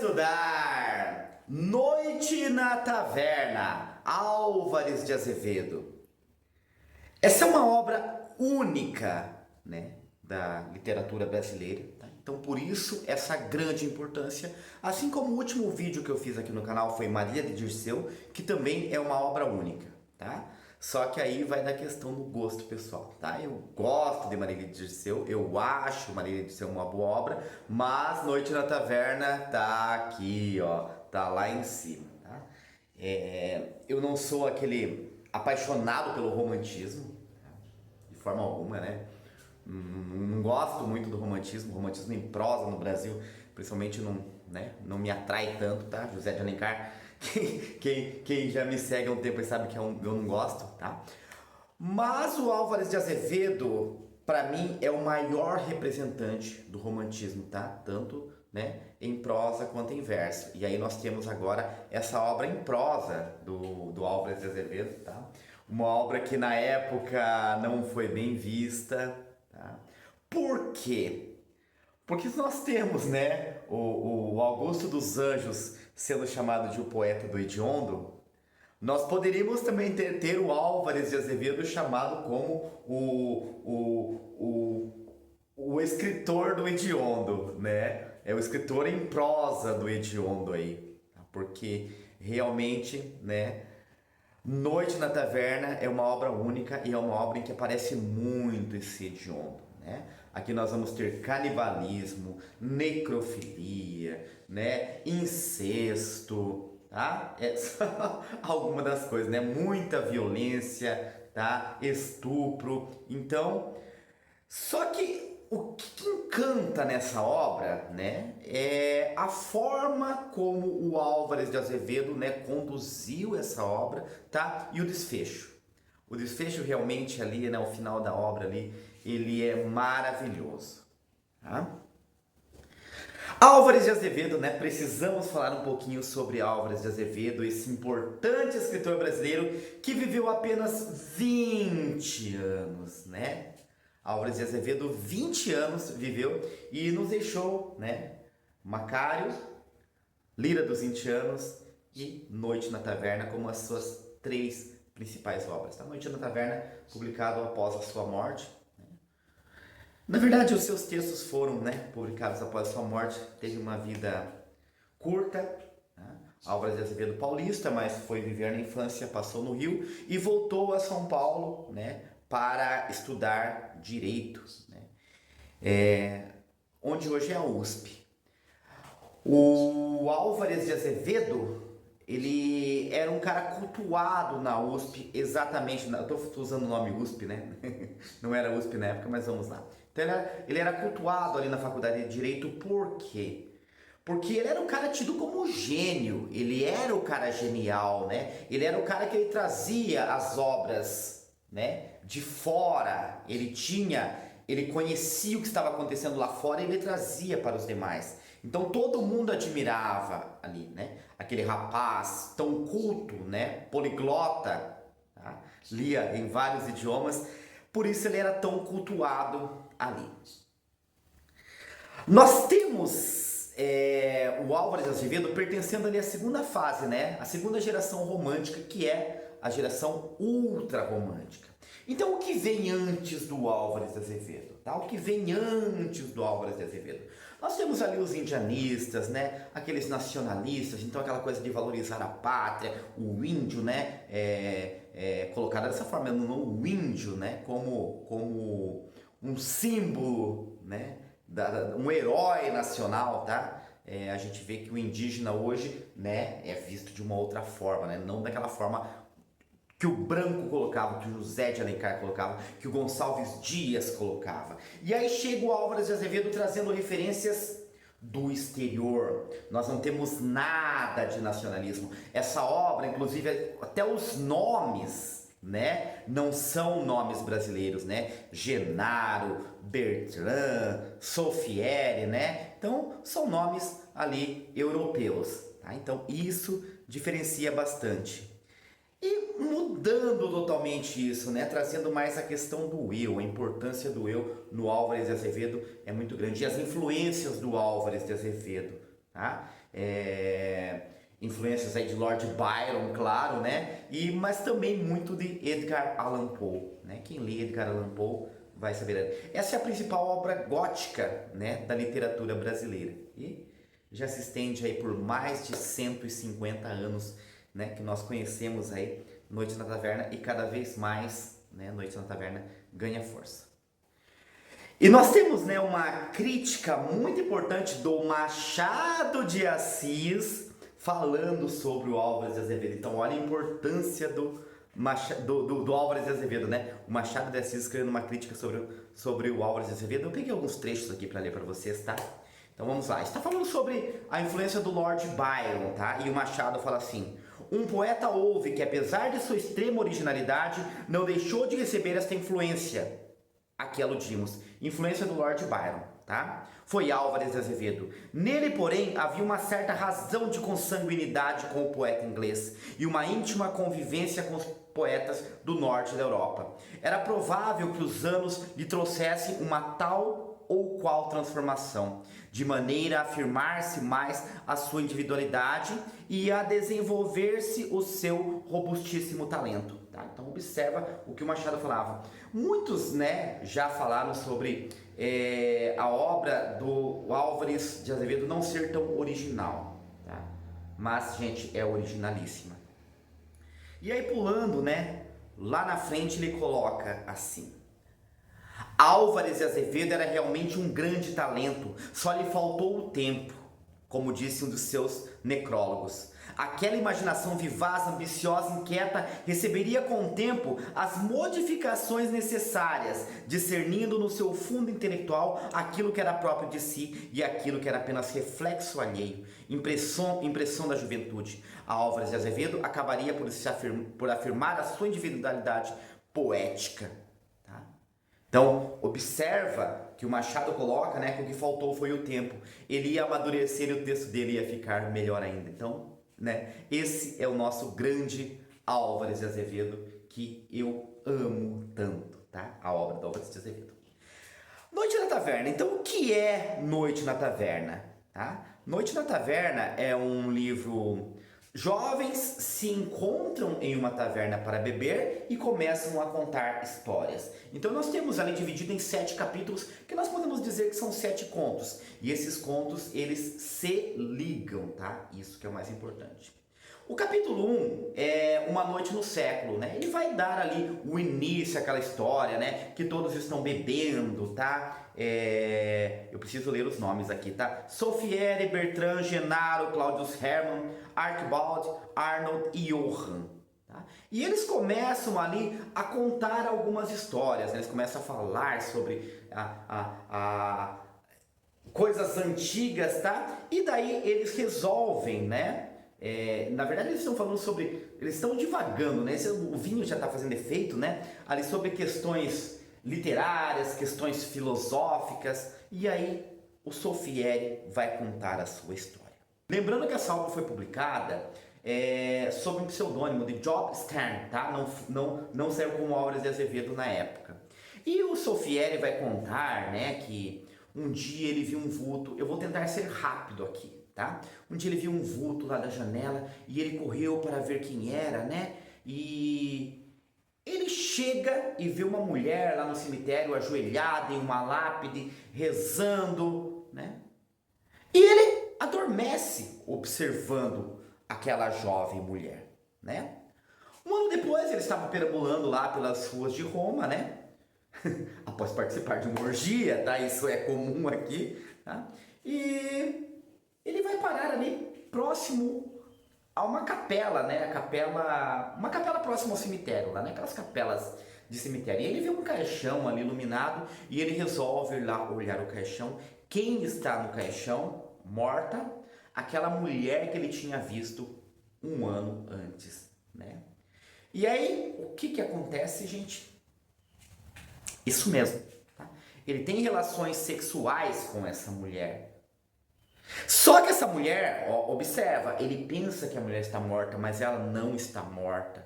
estudar Noite na Taverna, Álvares de Azevedo. Essa é uma obra única, né, da literatura brasileira, tá? Então por isso essa grande importância, assim como o último vídeo que eu fiz aqui no canal foi Maria de Dirceu, que também é uma obra única, tá? Só que aí vai da questão do gosto pessoal, tá? Eu gosto de Maria de Dirceu, eu acho Maria de Dirceu uma boa obra, mas Noite na Taverna tá aqui, ó, tá lá em cima, tá? Eu não sou aquele apaixonado pelo romantismo, de forma alguma, né? Não gosto muito do romantismo em prosa no Brasil, principalmente não me atrai tanto, tá? José de Alencar, quem já me segue há um tempo sabe que eu não gosto, tá? Mas o Álvares de Azevedo, para mim, é o maior representante do romantismo, tá? Tanto, né, em prosa quanto em verso. E aí nós temos agora essa obra em prosa do Álvares de Azevedo, tá? Uma obra que na época não foi bem vista, tá? Por quê? Porque nós temos, né, o Augusto dos Anjos sendo chamado de o poeta do hediondo, nós poderíamos também ter o Álvares de Azevedo chamado como o escritor do hediondo, né? É o escritor em prosa do hediondo aí, tá? Porque realmente, né, Noite na Taverna é uma obra única e é uma obra em que aparece muito esse hediondo, né? Aqui nós vamos ter canibalismo, necrofilia, né, incesto, tá? Só alguma das coisas, né? Muita violência, tá? Estupro. Então, só que o que encanta nessa obra, né, é a forma como o Álvares de Azevedo, né, conduziu essa obra, tá? E o desfecho. O desfecho realmente ali, né, o final da obra ali, ele é maravilhoso, tá? Álvares de Azevedo, né? Precisamos falar um pouquinho sobre Álvares de Azevedo, esse importante escritor brasileiro que viveu apenas 20 anos, né? Álvares de Azevedo, 20 anos viveu e nos deixou, né? Macário, Lira dos 20 anos e Noite na Taverna como as suas três principais obras. Tá? Noite na Taverna, publicado após a sua morte. Na verdade, os seus textos foram, né, publicados após a sua morte. Teve uma vida curta. Né? Álvares de Azevedo paulista, mas foi viver na infância, passou no Rio e voltou a São Paulo, né, para estudar Direito, né, onde hoje é a USP. O Álvares de Azevedo, ele era um cara cultuado na USP, exatamente, eu estou usando o nome USP, né? Não era USP na época, mas vamos lá. Então ele era cultuado ali na faculdade de Direito, por quê? Porque ele era um cara tido como gênio, ele era o cara genial, né? Ele era o cara que ele trazia as obras, né, de fora, ele conhecia o que estava acontecendo lá fora e ele trazia para os demais. Então todo mundo admirava ali, né? Aquele rapaz tão culto, né? Poliglota, tá? Lia em vários idiomas, por isso ele era tão cultuado ali. Nós temos o Álvares de Azevedo pertencendo ali à segunda fase, né? A segunda geração romântica, que é a geração ultra-romântica. Então o que vem antes do Álvares de Azevedo? Tá? O que vem antes do Álvares de Azevedo? Nós temos ali os indianistas, né? Aqueles nacionalistas, então aquela coisa de valorizar a pátria, o índio, né? Colocado dessa forma, o índio, né? Como um símbolo, né? Um herói nacional, tá? A gente vê que o indígena hoje, né, é visto de uma outra forma, né? Não daquela forma que o Branco colocava, que o José de Alencar colocava, que o Gonçalves Dias colocava. E aí chega o Álvares de Azevedo trazendo referências do exterior. Nós não temos nada de nacionalismo. Essa obra, inclusive, até os nomes, né, não são nomes brasileiros, né? Genaro, Bertrand, Solfieri, né? Então, são nomes ali europeus, tá? Então, isso diferencia bastante. E mudando totalmente isso, né? Trazendo mais a questão do eu, a importância do eu no Álvares de Azevedo é muito grande. E as influências do Álvares de Azevedo, tá? Influências aí de Lord Byron, claro, né? Mas também muito de Edgar Allan Poe, né? Quem lê Edgar Allan Poe vai saber. Essa é a principal obra gótica, né, da literatura brasileira. E já se estende aí por mais de 150 anos, né, que nós conhecemos aí Noite na Taverna, e cada vez mais, né, Noite na Taverna ganha força. E nós temos, né, uma crítica muito importante do Machado de Assis falando sobre o Álvares de Azevedo. Então olha a importância do Álvares de Azevedo, né? O Machado de Assis escrevendo uma crítica sobre o Álvares de Azevedo. Eu peguei alguns trechos aqui para ler para vocês, tá? Então vamos lá. Está falando sobre a influência do Lord Byron, tá? E o Machado fala assim: um poeta houve que, apesar de sua extrema originalidade, não deixou de receber esta influência. Aqui aludimos, influência do Lord Byron, tá? Foi Álvares de Azevedo. Nele, porém, havia uma certa razão de consanguinidade com o poeta inglês e uma íntima convivência com os poetas do norte da Europa. Era provável que os anos lhe trouxessem uma tal ou qual transformação, de maneira a afirmar-se mais a sua individualidade e a desenvolver-se o seu robustíssimo talento. Tá? Então observa o que o Machado falava. Muitos, né, já falaram sobre a obra do Álvares de Azevedo não ser tão original, tá? Mas, gente, é originalíssima. E aí, pulando, né, lá na frente ele coloca assim: Álvares de Azevedo era realmente um grande talento, só lhe faltou o tempo, como disse um dos seus necrólogos. Aquela imaginação vivaz, ambiciosa, inquieta, receberia com o tempo as modificações necessárias, discernindo no seu fundo intelectual aquilo que era próprio de si e aquilo que era apenas reflexo alheio, impressão da juventude. A Álvares de Azevedo acabaria por afirmar a sua individualidade poética. Tá? Então, observa que o Machado coloca, né, que o que faltou foi o tempo. Ele ia amadurecer e o texto dele ia ficar melhor ainda. Então, né, esse é o nosso grande Álvares de Azevedo, que eu amo tanto, tá? A obra do Álvares de Azevedo. Noite na Taverna. Então, o que é Noite na Taverna? Tá? Noite na Taverna é um livro... Jovens se encontram em uma taverna para beber e começam a contar histórias. Então nós temos ali dividido em 7 capítulos, que nós podemos dizer que são 7 contos. E esses contos, eles se ligam, tá? Isso que é o mais importante. O capítulo 1 é Uma Noite no Século, né? Ele vai dar ali o início àquela história, né? Que todos estão bebendo, tá? Eu preciso ler os nomes aqui, tá? Sofiere, Bertrand, Genaro, Claudius Hermann, Archibald, Arnold e Johann. Tá? E eles começam ali a contar algumas histórias, né? Eles começam a falar sobre coisas antigas, tá? E daí eles resolvem, né? Na verdade eles estão falando sobre, eles estão divagando, né? O vinho já está fazendo efeito, né? Ali sobre questões literárias, questões filosóficas, e aí o Sofieri vai contar a sua história. Lembrando que essa obra foi publicada sob um pseudônimo de Job Stern, tá? Não saiu como Álvares de Azevedo na época. E o Sofieri vai contar, né, que um dia ele viu um vulto. Eu vou tentar ser rápido aqui. Tá? Um dia ele viu um vulto lá da janela e ele correu para ver quem era, né? E ele chega e vê uma mulher lá no cemitério ajoelhada em uma lápide, rezando, né? E ele adormece observando aquela jovem mulher, né? Um ano depois ele estava perambulando lá pelas ruas de Roma, né? Após participar de uma orgia, tá? Isso é comum aqui, tá? E ele vai parar ali próximo a uma capela, né? Uma capela próxima ao cemitério, lá, né? Aquelas capelas de cemitério. E ele vê um caixão ali iluminado e ele resolve ir lá olhar o caixão. Quem está no caixão, morta? Aquela mulher que ele tinha visto um ano antes, né? E aí, o que acontece, gente? Isso mesmo, tá? Ele tem relações sexuais com essa mulher. Só que essa mulher, ó, observa, ele pensa que a mulher está morta, mas ela não está morta.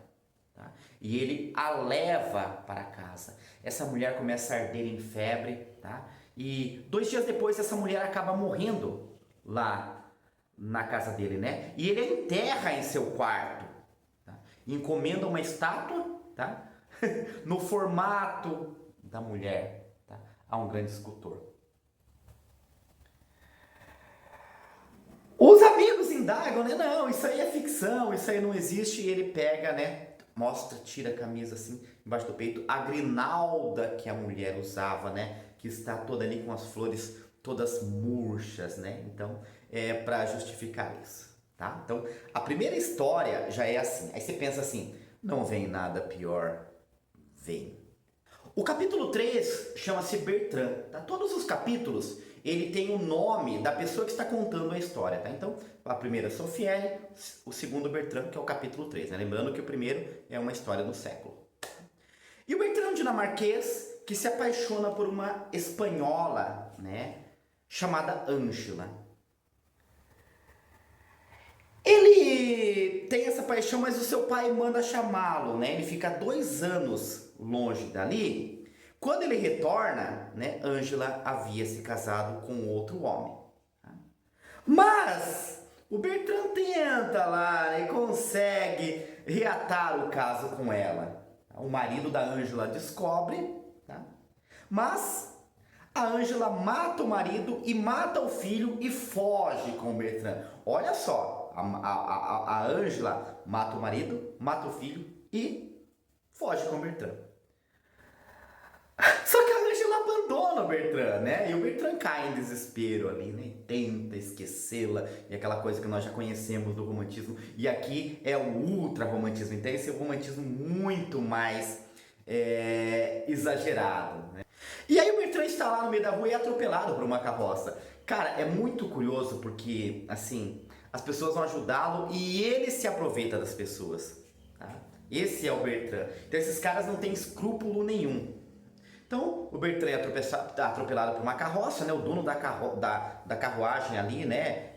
Tá? E ele a leva para casa. Essa mulher começa a arder em febre, tá? E 2 dias depois essa mulher acaba morrendo lá na casa dele, né? E ele a enterra em seu quarto, tá? Encomenda uma estátua, tá? No formato da mulher, tá? A um grande escultor. Os amigos indagam, né? Não, isso aí é ficção, isso aí não existe. E ele pega, né? Mostra, tira a camisa assim, embaixo do peito. A grinalda que a mulher usava, né? Que está toda ali com as flores todas murchas, né? Então, é para justificar isso, tá? Então, a primeira história já é assim. Aí você pensa assim, não vem nada pior. Vem. O capítulo 3 chama-se Bertrand, tá? Todos os capítulos, ele tem o nome da pessoa que está contando a história, tá? Então, a primeira é Sofiane, o segundo Bertrand, que é o capítulo 3, né? Lembrando que o primeiro é uma história do século. E o Bertrand é um dinamarquês que se apaixona por uma espanhola, né? Chamada Ângela. Ele tem essa paixão, mas o seu pai manda chamá-lo, né? Ele fica 2 anos longe dali. Quando ele retorna, né? Ângela havia se casado com outro homem. Mas o Bertrand tenta lá, né, e consegue reatar o caso com ela. O marido da Ângela descobre, tá? Mas a Ângela mata o marido e mata o filho e foge com o Bertrand. Olha só, a Ângela mata o marido, mata o filho e foge com o Bertrand. Só que a Ângela abandona o Bertrand, né? E o Bertrand cai em desespero ali, né? Tenta esquecê-la, e aquela coisa que nós já conhecemos do romantismo. E aqui é o ultra romantismo, então esse é o romantismo muito mais exagerado, né? E aí o Bertrand está lá no meio da rua e é atropelado por uma carroça. Cara, é muito curioso porque, assim, as pessoas vão ajudá-lo e ele se aproveita das pessoas, tá? Esse é o Bertrand. Então esses caras não têm escrúpulo nenhum. Então, o Bertrand é atropelado por uma carroça, né? O dono da carruagem ali, né?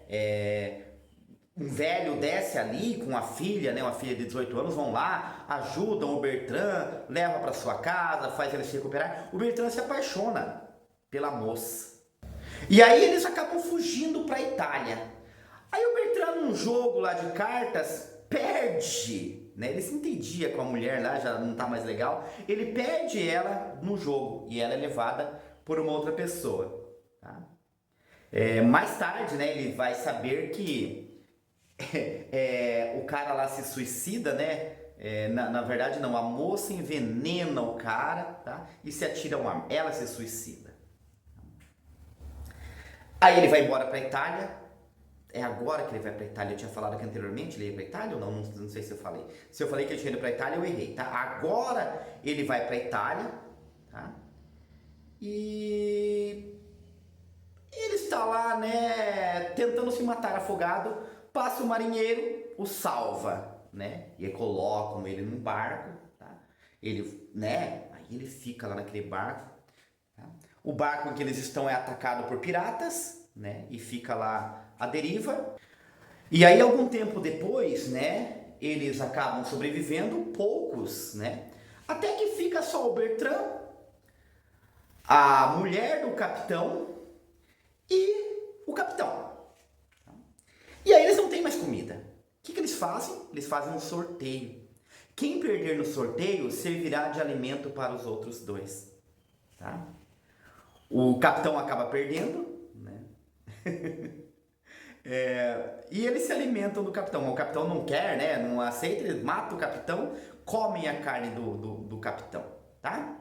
Um velho desce ali com a filha, né? Uma filha de 18 anos, vão lá, ajudam o Bertrand, levam para sua casa, faz ele se recuperar. O Bertrand se apaixona pela moça. E aí eles acabam fugindo para a Itália. Aí o Bertrand, num jogo lá de cartas, perde, né? Ele se entendia com a mulher lá, já não tá mais legal. Ele perde ela no jogo e ela é levada por uma outra pessoa, tá? Mais tarde, né, ele vai saber que o cara lá se suicida, né? Na verdade não, a moça envenena o cara, tá? E se atira uma arma. Ela se suicida. Aí ele vai embora para Itália. É agora que ele vai para Itália. Eu tinha falado aqui anteriormente, ele ia para Itália ou não? Não sei se eu falei. Se eu falei que ele tinha ido para Itália, eu errei, tá? Agora ele vai para Itália, tá? E ele está lá, né, tentando se matar afogado. Passa o marinheiro, o salva, né? E colocam ele num barco, tá? Ele, né? Aí ele fica lá naquele barco. Tá? O barco em que eles estão é atacado por piratas, né? E fica lá à deriva. E aí algum tempo depois, né? Eles acabam sobrevivendo, poucos, né? Até que fica só o Bertrand, a mulher do capitão e o capitão. E aí eles não têm mais comida. O que eles fazem? Eles fazem um sorteio. Quem perder no sorteio servirá de alimento para os outros 2. Tá? O capitão acaba perdendo, né? E eles se alimentam do capitão. O capitão não quer, né? Não aceita, eles matam o capitão, comem a carne do capitão. Tá?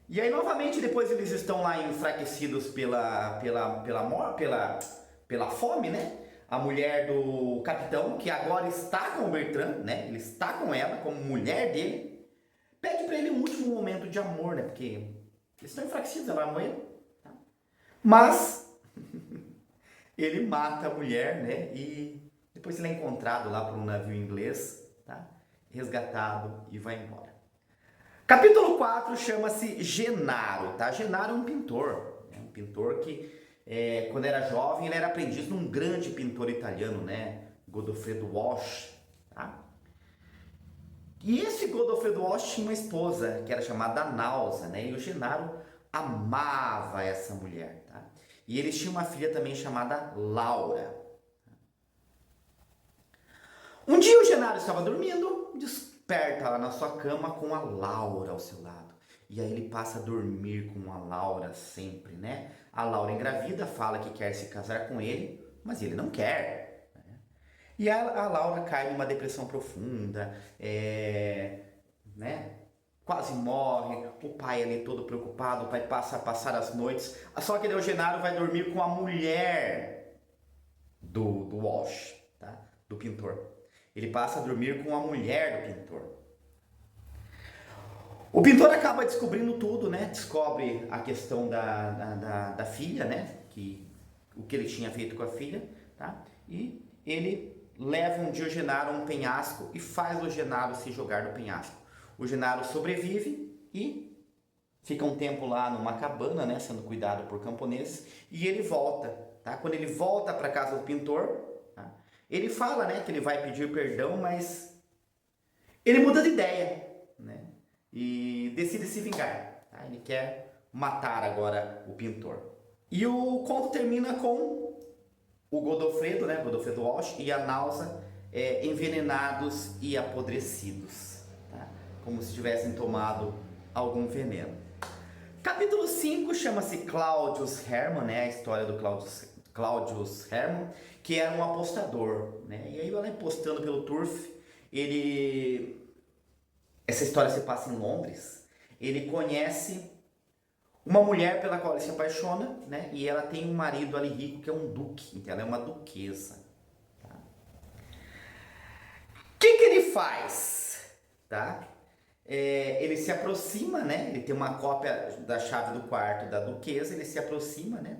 E aí novamente depois eles estão lá enfraquecidos pela fome, né? A mulher do capitão, que agora está com o Bertrand, né? Ele está com ela como mulher dele, pede para ele um último momento de amor, né? Porque eles estão enfraquecidos, ela vai morrer. Tá? Mas ele mata a mulher, né? E depois ele é encontrado lá por um navio inglês, tá? Resgatado e vai embora. Capítulo 4 chama-se Genaro, tá? Genaro é um pintor, né? Um pintor que quando era jovem, ele era aprendiz de um grande pintor italiano, né? Godofredo Walsh, tá? E esse Godofredo Walsh tinha uma esposa que era chamada Náusea, né? E o Genaro amava essa mulher, tá? E eles tinham uma filha também chamada Laura. Um dia o Genaro estava dormindo, desperta lá na sua cama com a Laura ao seu lado. E aí ele passa a dormir com a Laura sempre, né? A Laura engravida, fala que quer se casar com ele, mas ele não quer. E a Laura cai numa depressão profunda, né? Quase morre, o pai ali todo preocupado, o pai passa a passar as noites. Só que o Genaro vai dormir com a mulher do Walsh, tá? Do pintor. Ele passa a dormir com a mulher do pintor. O pintor acaba descobrindo tudo, né? Descobre a questão da filha, né? O que ele tinha feito com a filha, tá? E ele leva um dia o Genaro a um penhasco e faz o Genaro se jogar do penhasco. O Genaro sobrevive e fica um tempo lá numa cabana, né? Sendo cuidado por camponeses. E ele volta, tá? Quando ele volta para casa do pintor, tá? Ele fala, né? Que ele vai pedir perdão, mas ele muda de ideia, né? E decide se vingar, tá? Ele quer matar agora o pintor. E o conto termina com o Godofredo, né? Godofredo Walsh e a Náusea envenenados e apodrecidos, tá? Como se tivessem tomado algum veneno. Capítulo 5 chama-se Claudius Hermann, né? A história do Claudius Hermann, que era um apostador, né? E aí ele vai apostando pelo turf, essa história se passa em Londres. Ele conhece uma mulher pela qual ele se apaixona, né? E ela tem um marido ali rico que é um duque, então ela é uma duquesa. Tá? O que ele faz? Tá? Ele se aproxima, né? Ele tem uma cópia da chave do quarto da duquesa, ele se aproxima, né?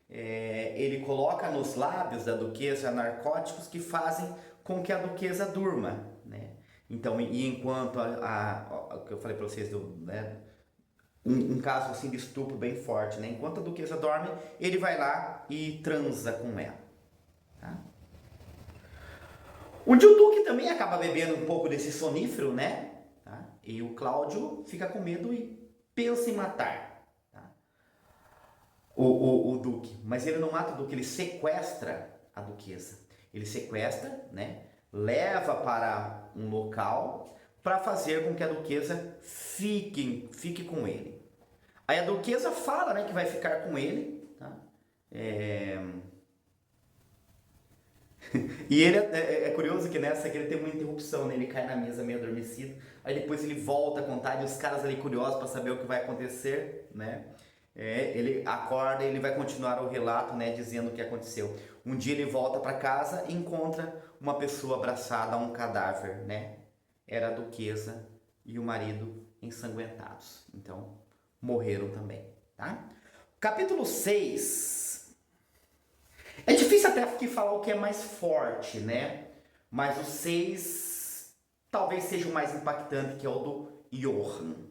Ele coloca nos lábios da duquesa narcóticos que fazem com que a duquesa durma, né? Então, e enquanto o que eu falei para vocês, né? Um caso assim de estupro bem forte, né? Enquanto a duquesa dorme, ele vai lá e transa com ela. Tá? O duque também acaba bebendo um pouco desse sonífero, né? Tá? E o Cláudio fica com medo e pensa em matar, tá? o duque. Mas ele não mata o duque, ele sequestra a duquesa. Ele sequestra, né? Leva para um local para fazer com que a duquesa fique com ele. Aí a duquesa fala, né, que vai ficar com ele, tá? E ele é curioso que nessa que ele tem uma interrupção, né? Ele cai na mesa meio adormecido, aí depois ele volta a contar e os caras ali curiosos para saber o que vai acontecer, né? Ele acorda e ele vai continuar o relato, né, dizendo o que aconteceu. Um dia ele volta para casa e encontra uma pessoa abraçada a um cadáver, né? Era a duquesa e o marido ensanguentados. Então, morreram também, tá? Capítulo 6. É difícil até aqui falar o que é mais forte, né? Mas o 6 talvez seja o mais impactante, que é o do Johann.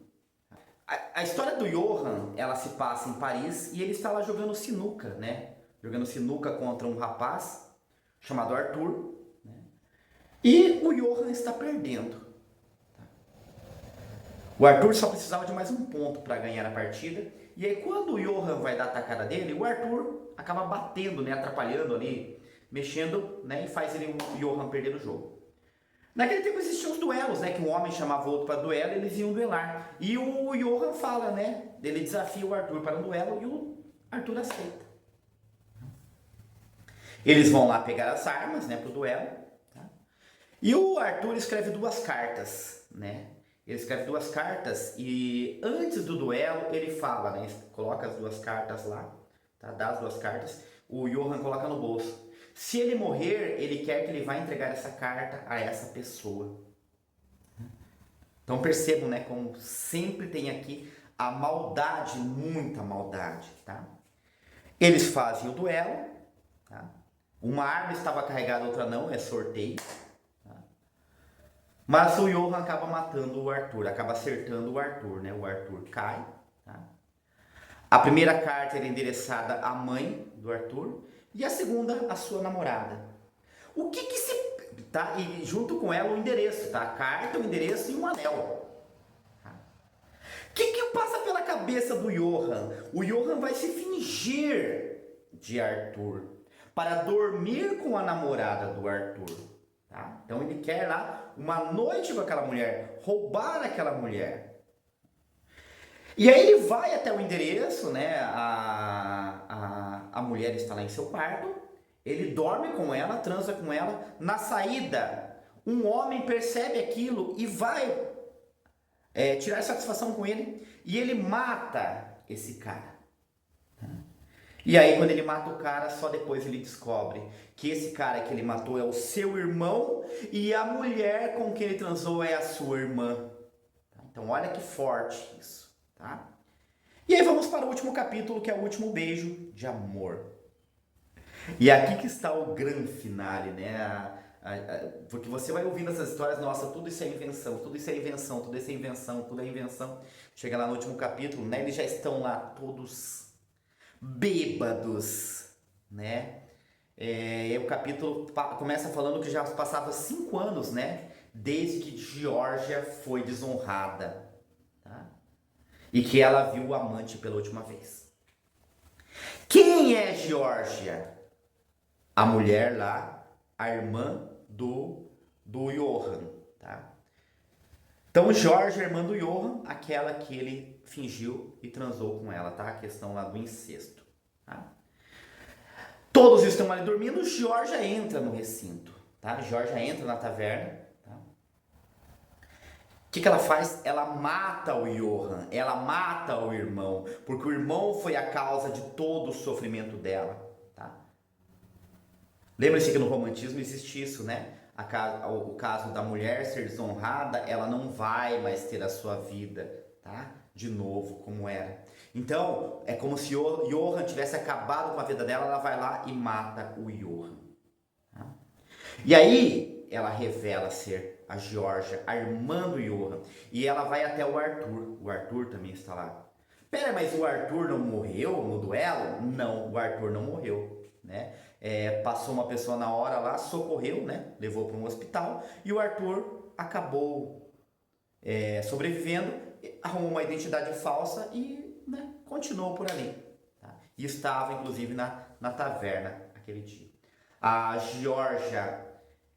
A história do Johann, ela se passa em Paris e ele está lá jogando sinuca, né? Jogando sinuca contra um rapaz chamado Arthur, né? E o Johann está perdendo. O Arthur só precisava de mais um ponto para ganhar a partida. E aí quando o Johann vai dar a tacada dele, o Arthur acaba batendo, né? Atrapalhando ali, mexendo, né? E faz o Johann perder o jogo. Naquele tempo existiam os duelos, né? Que um homem chamava o outro para duelo e eles iam duelar. E o Johann fala, né? Ele desafia o Arthur para um duelo e o Arthur aceita. Eles vão lá pegar as armas, né? Para o duelo. Tá? E o Arthur escreve 2 cartas, né? Ele escreve 2 cartas e antes do duelo ele fala, né? Coloca as 2 cartas lá, tá? Dá as 2 cartas. O Johann coloca no bolso. Se ele morrer, ele quer que ele vá entregar essa carta a essa pessoa. Então percebam, né, como sempre tem aqui a maldade, muita maldade, tá? Eles fazem o duelo, tá? Uma arma estava carregada, outra não, é sorteio. Tá? Mas o Johann acaba matando o Arthur, acaba acertando o Arthur, né? O Arthur cai, tá? A primeira carta era endereçada à mãe do Arthur e a segunda à sua namorada. O que se... Tá? E junto com ela o endereço, tá? A carta, o endereço e um anel. Tá? O que passa pela cabeça do Johann? O Johann vai se fingir de Arthur para dormir com a namorada do Arthur. Tá? Então ele quer lá uma noite com aquela mulher, roubar aquela mulher. E aí ele vai até o endereço, né? A mulher está lá em seu quarto, ele dorme com ela, transa com ela. Na saída, um homem percebe aquilo e vai tirar satisfação com ele, e ele mata esse cara. E aí quando ele mata o cara, só depois ele descobre que esse cara que ele matou é o seu irmão e a mulher com quem ele transou é a sua irmã. Então olha que forte isso, tá? E aí vamos para o último capítulo, que é o último beijo de amor. E aqui que está o grande finale, né? Porque você vai ouvindo essas histórias, nossa, tudo isso é invenção, tudo isso é invenção, tudo isso é invenção, tudo é invenção. Chega lá no último capítulo, né? Eles já estão lá todos bêbados, né? E o capítulo começa falando que já passava 5 anos, né? Desde que Geórgia foi desonrada, tá? E que ela viu o amante pela última vez. Quem é Geórgia? A mulher lá, a irmã do Johan, tá? Então Geórgia, irmã do Johan, aquela que ele fingiu e transou com ela, tá? A questão lá do incesto, tá? Todos estão ali dormindo, Geórgia entra no recinto, tá? Geórgia entra na taverna, tá? O que ela faz? Ela mata o Johan, ela mata o irmão, porque o irmão foi a causa de todo o sofrimento dela, tá? Lembre-se que no romantismo existe isso, né? O caso da mulher ser desonrada, ela não vai mais ter a sua vida, tá? De novo, como era. Então, é como se o Johan tivesse acabado com a vida dela, ela vai lá e mata o Johan. Tá? E aí, ela revela ser a Geórgia, a irmã do Johan. E ela vai até o Arthur. O Arthur também está lá. Pera, mas o Arthur não morreu no duelo? Não, o Arthur não morreu, né? Passou uma pessoa na hora lá, socorreu, né? Levou para um hospital e o Arthur acabou sobrevivendo, arrumou uma identidade falsa e, né, continuou por ali. Tá? E estava, inclusive, na taverna aquele dia. A Geórgia,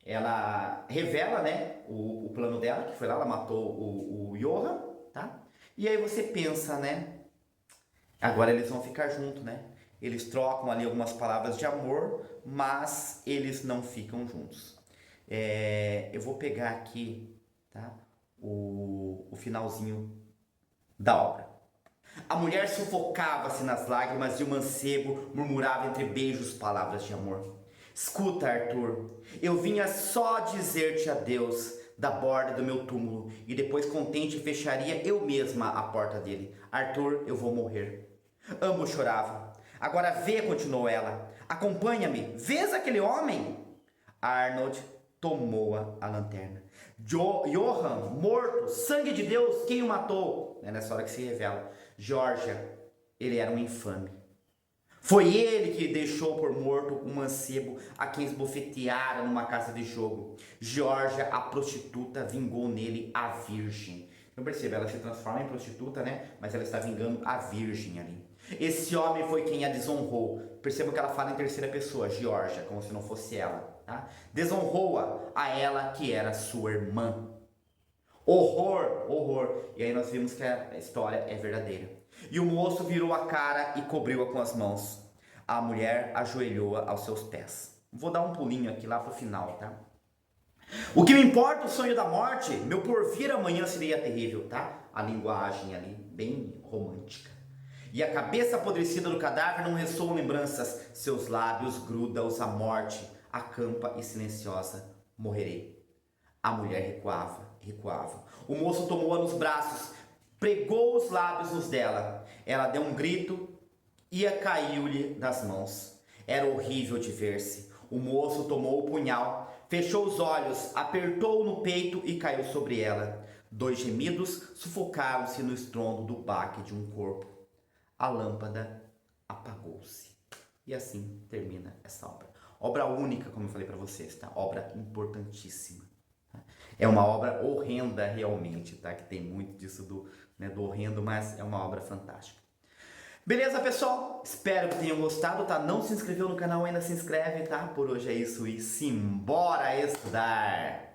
ela revela, né, o plano dela, que foi lá, ela matou o Johan, tá? E aí você pensa, né? Agora eles vão ficar juntos, né? Eles trocam ali algumas palavras de amor, mas eles não ficam juntos. Eu vou pegar aqui, tá? O finalzinho da obra. A mulher sufocava-se nas lágrimas e o mancebo murmurava entre beijos palavras de amor. Escuta, Arthur, eu vinha só dizer-te adeus da borda do meu túmulo e depois contente fecharia eu mesma a porta dele. Arthur, eu vou morrer. Ambos choravam. Agora vê, continuou ela. Acompanha-me. Vês aquele homem? Arnold tomou a lanterna. Johan, morto, sangue de Deus, quem o matou? É nessa hora que se revela. Geórgia, ele era um infame. Foi ele que deixou por morto um mancebo a quem esbofeteara numa casa de jogo. Geórgia, a prostituta, vingou nele a virgem. Não percebe, ela se transforma em prostituta, né? Mas ela está vingando a virgem ali. Esse homem foi quem a desonrou. Perceba que ela fala em terceira pessoa, Geórgia, como se não fosse ela. Tá? Desonrou-a a ela que era sua irmã. Horror, horror. E aí nós vimos que a história é verdadeira. E o moço virou a cara e cobriu-a com as mãos. A mulher ajoelhou-a aos seus pés. Vou dar um pulinho aqui lá pro final, tá? O que me importa o sonho da morte? Meu porvir amanhã seria terrível, tá? A linguagem ali, bem romântica. E a cabeça apodrecida do cadáver não ressoam lembranças. Seus lábios grudam-os à morte. Acampa e silenciosa. Morrerei. A mulher recuava. O moço tomou-a nos braços, pregou os lábios nos dela. Ela deu um grito e caiu-lhe das mãos. Era horrível de ver-se. O moço tomou o punhal, fechou os olhos, apertou-o no peito e caiu sobre ela. 2 gemidos sufocaram-se no estrondo do baque de um corpo. A lâmpada apagou-se. E assim termina essa obra. Obra única, como eu falei para vocês, tá? Obra importantíssima. É uma obra horrenda realmente, tá? Que tem muito disso do horrendo, mas é uma obra fantástica. Beleza, pessoal? Espero que tenham gostado, tá? Não se inscreveu no canal ainda, se inscreve, tá? Por hoje é isso e simbora estudar!